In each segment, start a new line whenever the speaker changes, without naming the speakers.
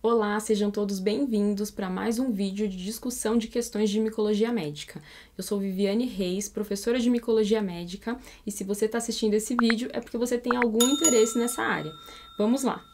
Olá, sejam todos bem-vindos para mais um vídeo de discussão de questões de micologia médica. Eu sou Viviane Reis, professora de micologia médica, e se você está assistindo esse vídeo é porque você tem algum interesse nessa área. Vamos lá!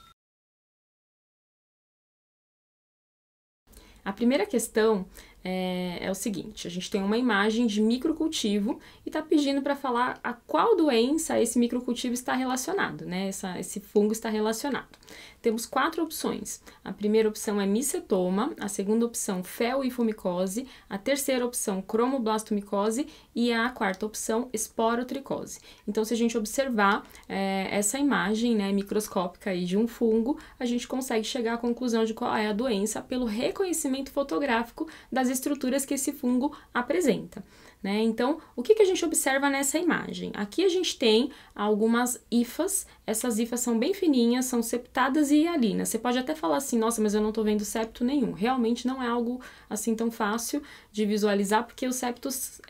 A primeira questão é o seguinte: a gente tem uma imagem de microcultivo e está pedindo para falar a qual doença esse microcultivo está relacionado, né? Esse fungo está relacionado. Temos 4 opções. A primeira opção é micetoma, a segunda opção fel e fumicose, a terceira opção cromoblastomicose e a quarta opção esporotricose. Então, se a gente observar essa imagem, né, microscópica aí de um fungo, a gente consegue chegar à conclusão de qual é a doença pelo reconhecimento fotográfico das estruturas que esse fungo apresenta, né? Então, o que a gente observa nessa imagem? Aqui a gente tem algumas hifas, essas hifas são bem fininhas, são septadas e hialinas. Você pode até falar assim, nossa, mas eu não tô vendo septo nenhum. Realmente não é algo assim tão fácil de visualizar, porque os septos,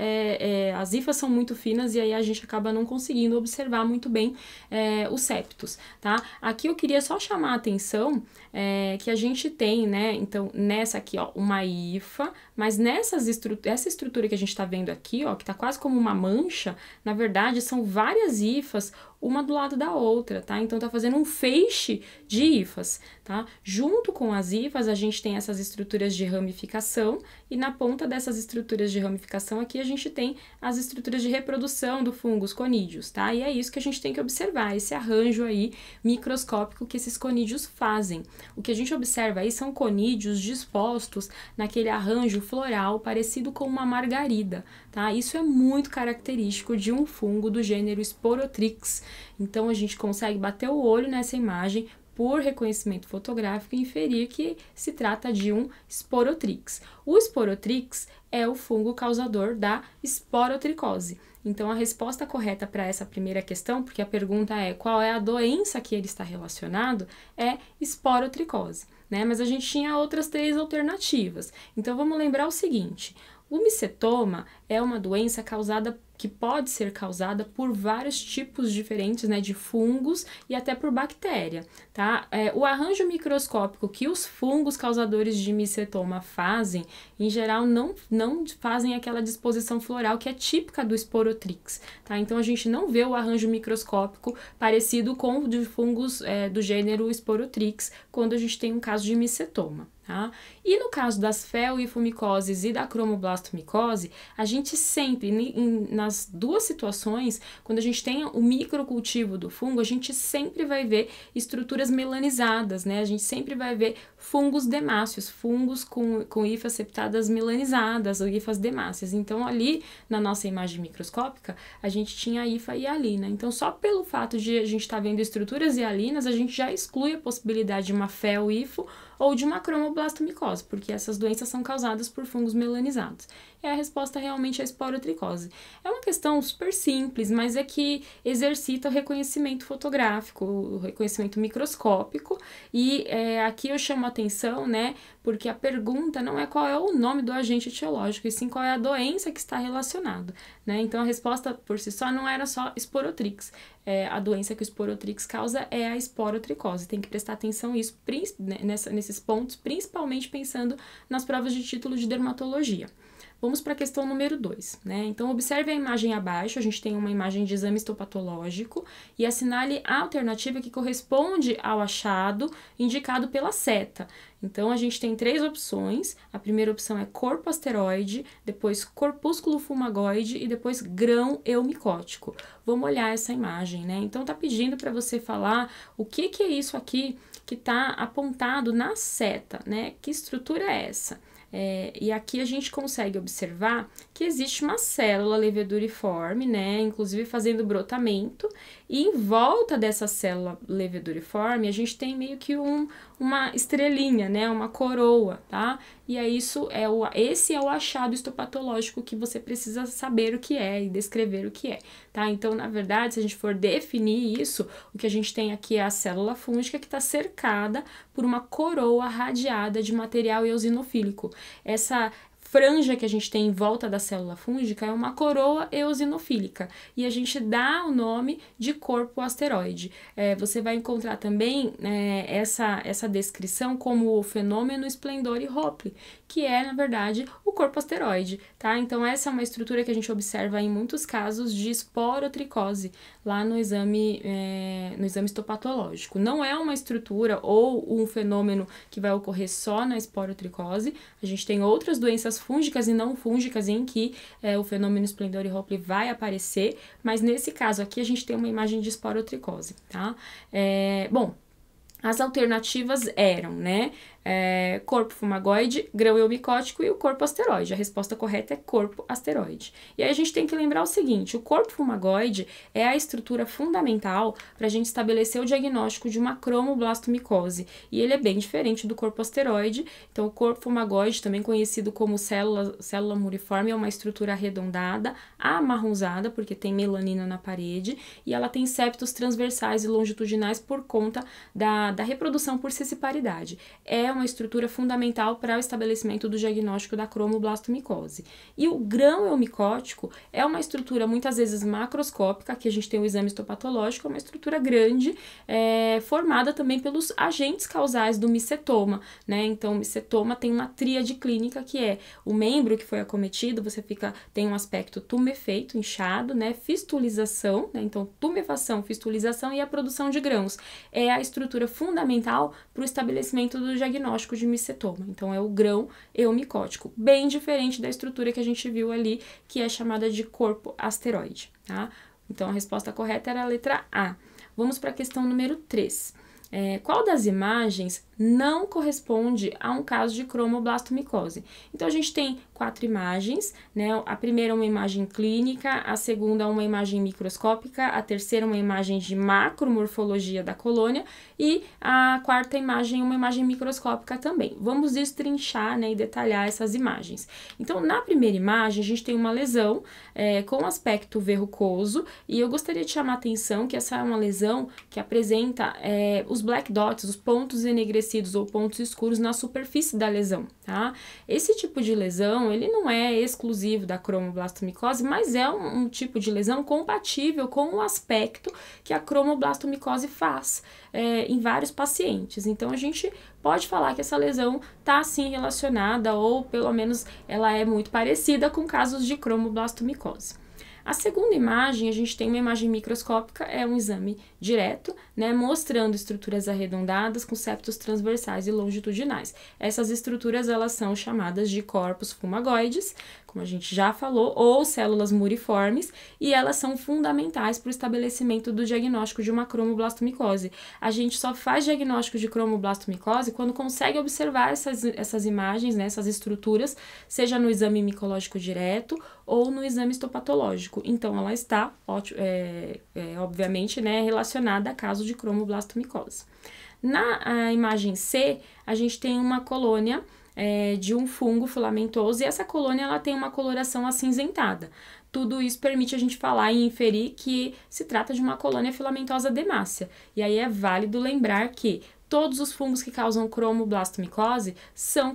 as hifas são muito finas e aí a gente acaba não conseguindo observar muito bem os septos, tá? Aqui eu queria só chamar a atenção que a gente tem, né, então, nessa aqui, ó, uma hifa, mas essa estrutura que a gente tá vendo aqui, ó, que tá quase como uma mancha, na verdade são várias hifas, uma do lado da outra, tá? Então, tá fazendo um feixe de hifas, tá? Junto com as hifas, a gente tem essas estruturas de ramificação e na ponta dessas estruturas de ramificação aqui, a gente tem as estruturas de reprodução do fungo, os conídeos, tá? E é isso que a gente tem que observar, esse arranjo aí microscópico que esses conídeos fazem. O que a gente observa aí são conídeos dispostos naquele arranjo floral parecido com uma margarida, tá? Isso é muito característico de um fungo do gênero Sporotrix. Então, a gente consegue bater o olho nessa imagem por reconhecimento fotográfico e inferir que se trata de um Sporotrix. O Sporotrix é o fungo causador da esporotricose. Então, a resposta correta para essa primeira questão, porque a pergunta é qual é a doença que ele está relacionado, é esporotricose, né? Mas a gente tinha outras 3 alternativas. Então, vamos lembrar o seguinte: o micetoma é uma doença que pode ser causada por vários tipos diferentes, né, de fungos e até por bactéria, tá? O arranjo microscópico que os fungos causadores de micetoma fazem, em geral, não fazem aquela disposição floral que é típica do Sporotrix, tá? Então, a gente não vê o arranjo microscópico parecido com o de fungos do gênero Sporotrix quando a gente tem um caso de micetoma. Tá? E no caso das fel e fumicoses e da cromoblastomicose, a gente sempre, nas duas situações, quando a gente tem o microcultivo do fungo, a gente sempre vai ver estruturas melanizadas, né? A gente sempre vai ver fungos demáceos, fungos com hifas septadas melanizadas, ou hifas demáceas. Então, ali na nossa imagem microscópica, a gente tinha a hifa hialina. Então, só pelo fato de a gente estar vendo estruturas hialinas, a gente já exclui a possibilidade de uma fel-hifo ou de uma cromoblastomicose, porque essas doenças são causadas por fungos melanizados. E a resposta realmente é a esporotricose. É uma questão super simples, mas é que exercita o reconhecimento fotográfico, o reconhecimento microscópico, e aqui eu chamo a atenção, né, porque a pergunta não é qual é o nome do agente etiológico, e sim qual é a doença que está relacionado, né? Então, a resposta por si só não era só esporotrix. A doença que o esporotrix causa é a esporotricose. Tem que prestar atenção nisso, nesses pontos, principalmente pensando nas provas de título de dermatologia. Vamos para a questão número 2, né? Então, observe a imagem abaixo, a gente tem uma imagem de exame histopatológico e assinale a alternativa que corresponde ao achado indicado pela seta. Então, a gente tem 3 opções. A primeira opção é corpo asteroide, depois corpúsculo fumagoide e depois grão eumicótico. Vamos olhar essa imagem, né? Então, tá pedindo para você falar o que é isso aqui que tá apontado na seta, né? Que estrutura é essa? E aqui a gente consegue observar que existe uma célula leveduriforme, né, inclusive fazendo brotamento, e em volta dessa célula leveduriforme a gente tem meio que uma estrelinha, né, uma coroa, tá? E aí esse é o achado histopatológico que você precisa saber o que é e descrever o que é, tá? Então, na verdade, se a gente for definir isso, o que a gente tem aqui é a célula fúngica que está cercada por uma coroa radiada de material eosinofílico. Essa franja que a gente tem em volta da célula fúngica é uma coroa eosinofílica e a gente dá o nome de corpo asteroide. Você vai encontrar também essa descrição como o fenômeno Splendori-Hopley, que é, na verdade, o corpo asteroide, tá? Então, essa é uma estrutura que a gente observa em muitos casos de esporotricose, lá no exame histopatológico. Não é uma estrutura ou um fenômeno que vai ocorrer só na esporotricose, a gente tem outras doenças fúngicas e não fúngicas em que o fenômeno Splendori-Hopley vai aparecer, mas nesse caso aqui a gente tem uma imagem de esporotricose, tá? Bom, as alternativas eram, né, corpo fumagoide, grão eumicótico e o corpo asteroide. A resposta correta é corpo asteroide. E aí a gente tem que lembrar o seguinte, o corpo fumagoide é a estrutura fundamental para a gente estabelecer o diagnóstico de uma cromoblastomicose, e ele é bem diferente do corpo asteroide. Então, o corpo fumagoide, também conhecido como célula muriforme, é uma estrutura arredondada, amarronzada, porque tem melanina na parede, e ela tem septos transversais e longitudinais por conta da reprodução por sessiparidade. É uma estrutura fundamental para o estabelecimento do diagnóstico da cromoblastomicose. E o grão eumicótico é uma estrutura muitas vezes macroscópica, que a gente tem o exame histopatológico, é uma estrutura grande, formada também pelos agentes causais do micetoma, né? Então, o micetoma tem uma tríade clínica, que é o membro que foi acometido, tem um aspecto tumefeito, inchado, né? Fistulização, né? Então, tumefação, fistulização e a produção de grãos. É a estrutura fundamental para o estabelecimento do diagnóstico de micetoma. Então, é o grão eumicótico, bem diferente da estrutura que a gente viu ali, que é chamada de corpo asteroide, tá? Então, a resposta correta era a letra A. Vamos para a questão número 3. Qual das imagens não corresponde a um caso de cromoblastomicose? Então, a gente tem 4 imagens, né? A primeira é uma imagem clínica, a segunda é uma imagem microscópica, a terceira é uma imagem de macromorfologia da colônia e a quarta imagem é uma imagem microscópica também. Vamos destrinchar, né, e detalhar essas imagens. Então, na primeira imagem, a gente tem uma lesão com aspecto verrucoso, e eu gostaria de chamar a atenção que essa é uma lesão que apresenta os black dots, os pontos enegrecidos ou pontos escuros na superfície da lesão, tá? Esse tipo de lesão, ele não é exclusivo da cromoblastomicose, mas é um tipo de lesão compatível com o aspecto que a cromoblastomicose faz em vários pacientes. Então, a gente pode falar que essa lesão está, sim, relacionada, ou pelo menos ela é muito parecida com casos de cromoblastomicose. A segunda imagem, a gente tem uma imagem microscópica, é um exame direto, né, mostrando estruturas arredondadas com septos transversais e longitudinais. Essas estruturas, elas são chamadas de corpos fumagoides, como a gente já falou, ou células muriformes, e elas são fundamentais para o estabelecimento do diagnóstico de uma cromoblastomicose. A gente só faz diagnóstico de cromoblastomicose quando consegue observar essas imagens, né, essas estruturas, seja no exame micológico direto ou no exame histopatológico. Então, ela está, obviamente, né, relacionada a caso de cromoblastomicose. Na imagem C, a gente tem uma colônia de um fungo filamentoso, e essa colônia ela tem uma coloração acinzentada. Tudo isso permite a gente falar e inferir que se trata de uma colônia filamentosa demácea. E aí é válido lembrar que todos os fungos que causam cromoblastomicose são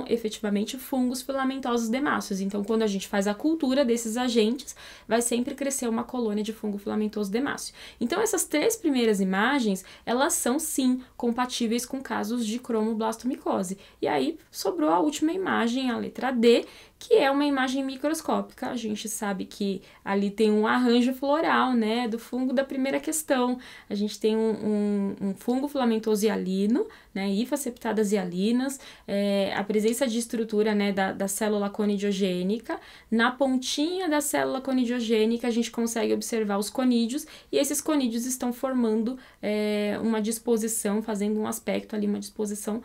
efetivamente fungos filamentosos demáceos. Então, quando a gente faz a cultura desses agentes, vai sempre crescer uma colônia de fungo filamentoso demáceo. Então, essas 3 primeiras imagens, elas são, sim, compatíveis com casos de cromoblastomicose. E aí, sobrou a última imagem, a letra D, que é uma imagem microscópica. A gente sabe que ali tem um arranjo floral, né, do fungo da primeira questão. A gente tem um fungo filamentoso hialino, né, hifas septadas hialinas, a presença de estrutura, né, da célula conidiogênica. Na pontinha da célula conidiogênica, a gente consegue observar os conídeos, e esses conídeos estão formando uma disposição, fazendo um aspecto ali, uma disposição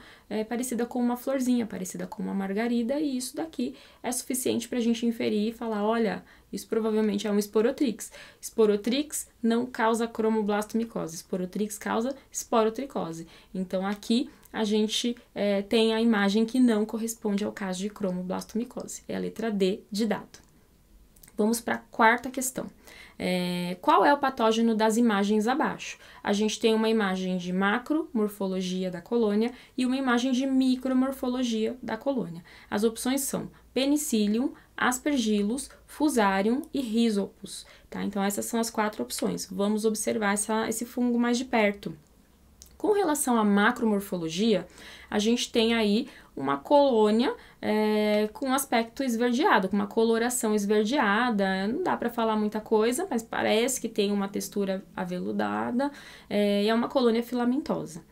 parecida com uma florzinha, parecida com uma margarida, e isso daqui é suficiente para a gente inferir e falar, olha, isso provavelmente é um esporotrix. Esporotrix não causa cromoblastomicose, esporotrix causa esporotricose. Então, aqui a gente tem a imagem que não corresponde ao caso de cromoblastomicose. É a letra D de dado. Vamos para a quarta questão. Qual é o patógeno das imagens abaixo? A gente tem uma imagem de macromorfologia da colônia e uma imagem de micromorfologia da colônia. As opções são Penicillium, Aspergillus, Fusarium e Rhizopus, tá? Então, essas são as 4 opções. Vamos observar esse fungo mais de perto. Com relação à macromorfologia, a gente tem aí uma colônia com aspecto esverdeado, com uma coloração esverdeada. Não dá para falar muita coisa, mas parece que tem uma textura aveludada e é uma colônia filamentosa.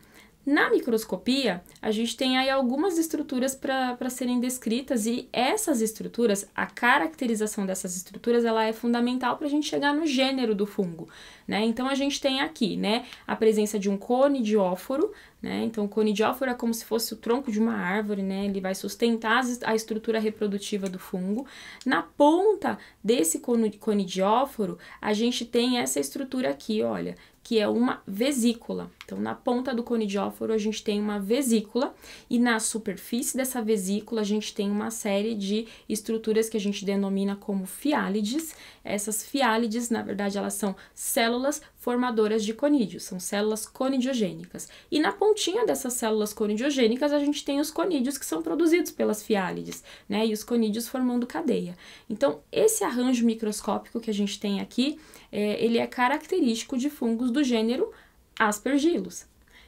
Na microscopia, a gente tem aí algumas estruturas para serem descritas e essas estruturas, a caracterização dessas estruturas, ela é fundamental para a gente chegar no gênero do fungo, né? Então, a gente tem aqui, né, a presença de um conidióforo, né? Então, o conidióforo é como se fosse o tronco de uma árvore, né? Ele vai sustentar a estrutura reprodutiva do fungo. Na ponta desse conidióforo, a gente tem essa estrutura aqui, olha, que é uma vesícula. Então, na ponta do conidióforo, a gente tem uma vesícula e na superfície dessa vesícula, a gente tem uma série de estruturas que a gente denomina como fiálides. Essas fiálides, na verdade, elas são células formadoras de conídeos, são células conidiogênicas. E na pontinha dessas células conidiogênicas, a gente tem os conídeos que são produzidos pelas fiálides, né? E os conídeos formando cadeia. Então, esse arranjo microscópico que a gente tem aqui, ele é característico de fungos do gênero Aspergillus.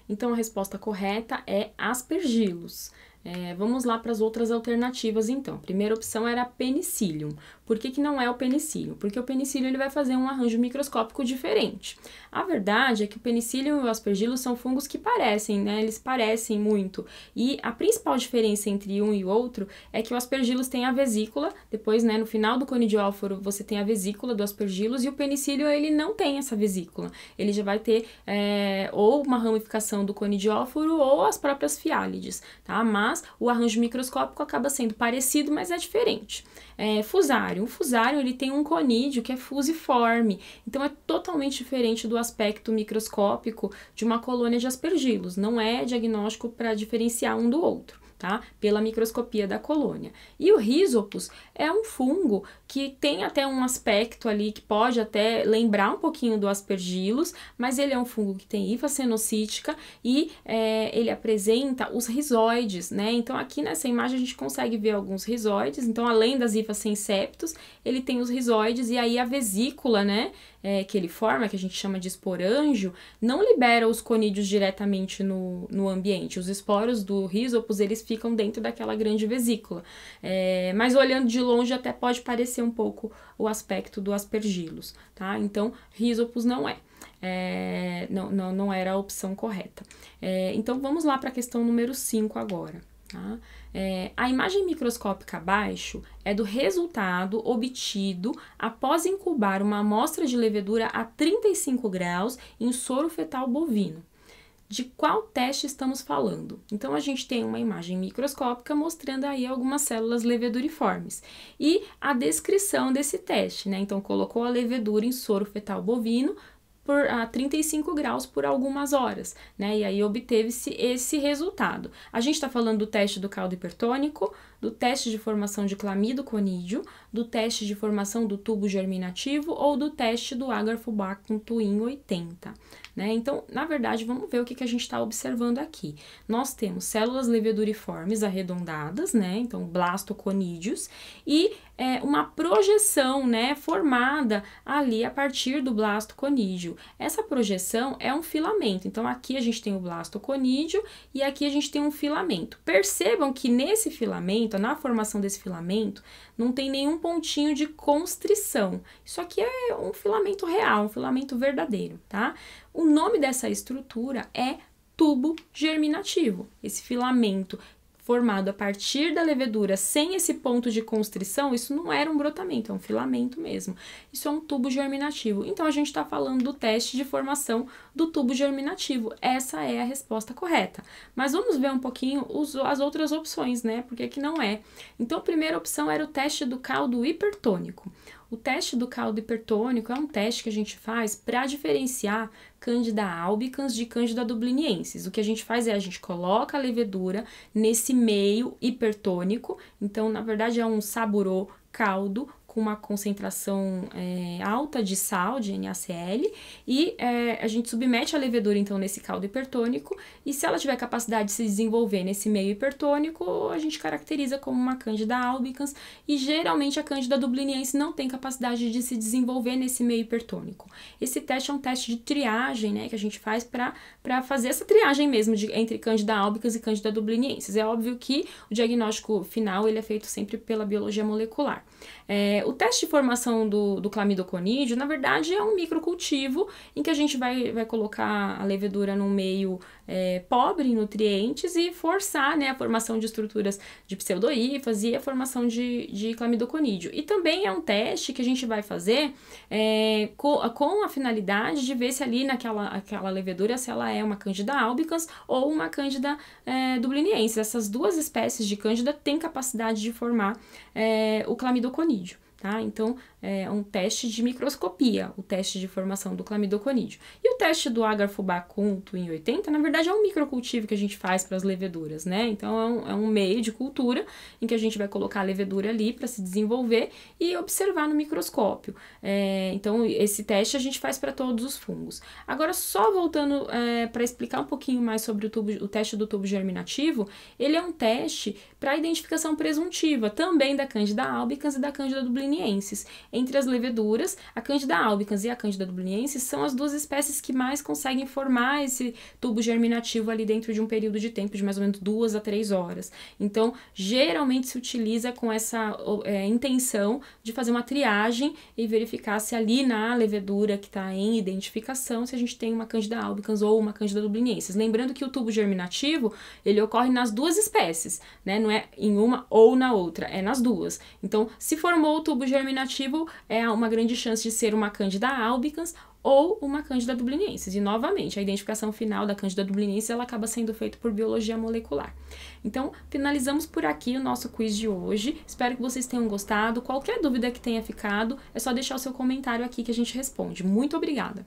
Então, a resposta correta é Aspergillus. Vamos lá para as outras alternativas, então. A primeira opção era Penicillium. Por que não é o Penicillium? Porque o Penicillium ele vai fazer um arranjo microscópico diferente. A verdade é que o Penicillium e o Aspergillus são fungos que parecem, né? Eles parecem muito. E a principal diferença entre um e o outro é que o Aspergillus tem a vesícula, depois, né, no final do conidióforo, você tem a vesícula do Aspergillus e o Penicillium, ele não tem essa vesícula. Ele já vai ter ou uma ramificação do conidióforo ou as próprias fiálides, tá? Mas o arranjo microscópico acaba sendo parecido, mas é diferente. Fusarium. O Fusarium ele tem um conídeo que é fusiforme, então é totalmente diferente do aspecto microscópico de uma colônia de Aspergillus. Não é diagnóstico para diferenciar um do outro, tá? Pela microscopia da colônia. E o Rhizopus é um fungo que tem até um aspecto ali que pode até lembrar um pouquinho do Aspergillus, mas ele é um fungo que tem hifa cenocítica e ele apresenta os rizoides, né? Então, aqui nessa imagem a gente consegue ver alguns rizoides. Então, além das hifas sem septos, ele tem os rizoides e aí a vesícula, né? Que ele forma, que a gente chama de esporângio, não libera os conídeos diretamente no ambiente. Os esporos do Rhizopus, eles ficam dentro daquela grande vesícula. Mas olhando de longe até pode parecer um pouco o aspecto do Aspergillus, tá? Então, Rhizopus não é. Não era a opção correta. Então, vamos lá para a questão número 5 agora. Tá? A imagem microscópica abaixo é do resultado obtido após incubar uma amostra de levedura a 35 graus em soro fetal bovino. De qual teste estamos falando? Então, a gente tem uma imagem microscópica mostrando aí algumas células leveduriformes. E a descrição desse teste, né? Então, colocou a levedura em soro fetal bovino a 35 graus por algumas horas, né? E aí obteve-se esse resultado. A gente está falando do teste do caldo hipertônico, do teste de formação de clamido conídeo, do teste de formação do tubo germinativo ou do teste do Agarfobacter Twin 80, né? Então, na verdade, vamos ver o que a gente está observando aqui. Nós temos células leveduriformes arredondadas, né? Então, blastoconídeos e uma projeção, né, formada ali a partir do blastoconídeo. Essa projeção é um filamento. Então, aqui a gente tem o blastoconídeo e aqui a gente tem um filamento. Percebam que nesse filamento, na formação desse filamento, não tem nenhum pontinho de constrição. Isso aqui é um filamento real, um filamento verdadeiro, tá? O nome dessa estrutura é tubo germinativo. Esse filamento formado a partir da levedura sem esse ponto de constrição, isso não era um brotamento, é um filamento mesmo. Isso é um tubo germinativo. Então, a gente está falando do teste de formação do tubo germinativo. Essa é a resposta correta. Mas vamos ver um pouquinho as outras opções, né? Porque aqui não é. Então, a primeira opção era o teste do caldo hipertônico. O teste do caldo hipertônico é um teste que a gente faz para diferenciar Candida albicans de Candida dubliniensis. O que a gente faz é a gente coloca a levedura nesse meio hipertônico. Então, na verdade, é um saburô caldo com uma concentração alta de sal, de NaCl, e a gente submete a levedura, então, nesse caldo hipertônico, e se ela tiver capacidade de se desenvolver nesse meio hipertônico, a gente caracteriza como uma Candida albicans, e geralmente a Candida dubliniensis não tem capacidade de se desenvolver nesse meio hipertônico. Esse teste é um teste de triagem, né, que a gente faz para fazer essa triagem mesmo entre Candida albicans e Candida dubliniensis. É óbvio que o diagnóstico final ele é feito sempre pela biologia molecular. O teste de formação do clamidoconídeo, na verdade, é um microcultivo em que a gente vai colocar a levedura num meio pobre em nutrientes e forçar, né, a formação de estruturas de pseudohifas e a formação de clamidoconídeo. E também é um teste que a gente vai fazer com a finalidade de ver se ali aquela levedura, se ela é uma Candida albicans ou uma Candida dubliniensis. Essas duas espécies de Candida têm capacidade de formar o clamidoconídeo. Tá? Então, é um teste de microscopia, o teste de formação do clamidoconídeo. E o teste do agar fubá com Twin 80, na verdade, é um microcultivo que a gente faz para as leveduras, né? Então, é um meio de cultura em que a gente vai colocar a levedura ali para se desenvolver e observar no microscópio. Então, esse teste a gente faz para todos os fungos. Agora, só voltando para explicar um pouquinho mais sobre o teste do tubo germinativo, ele é um teste para identificação presuntiva, também da Candida albicans e da Candida dubliniensis. Entre as leveduras, a Candida albicans e a Candida dubliniensis são as duas espécies que mais conseguem formar esse tubo germinativo ali dentro de um período de tempo de mais ou menos 2 a 3 horas. Então, geralmente se utiliza com essa intenção de fazer uma triagem e verificar se ali na levedura que está em identificação, se a gente tem uma Candida albicans ou uma Candida dubliniensis. Lembrando que o tubo germinativo, ele ocorre nas duas espécies, né? Não é em uma ou na outra, é nas duas. Então, se formou o tubo germinativo, é uma grande chance de ser uma Candida albicans ou uma Candida dubliniensis. E, novamente, a identificação final da Candida dubliniensis, ela acaba sendo feita por biologia molecular. Então, finalizamos por aqui o nosso quiz de hoje. Espero que vocês tenham gostado. Qualquer dúvida que tenha ficado, é só deixar o seu comentário aqui que a gente responde. Muito obrigada!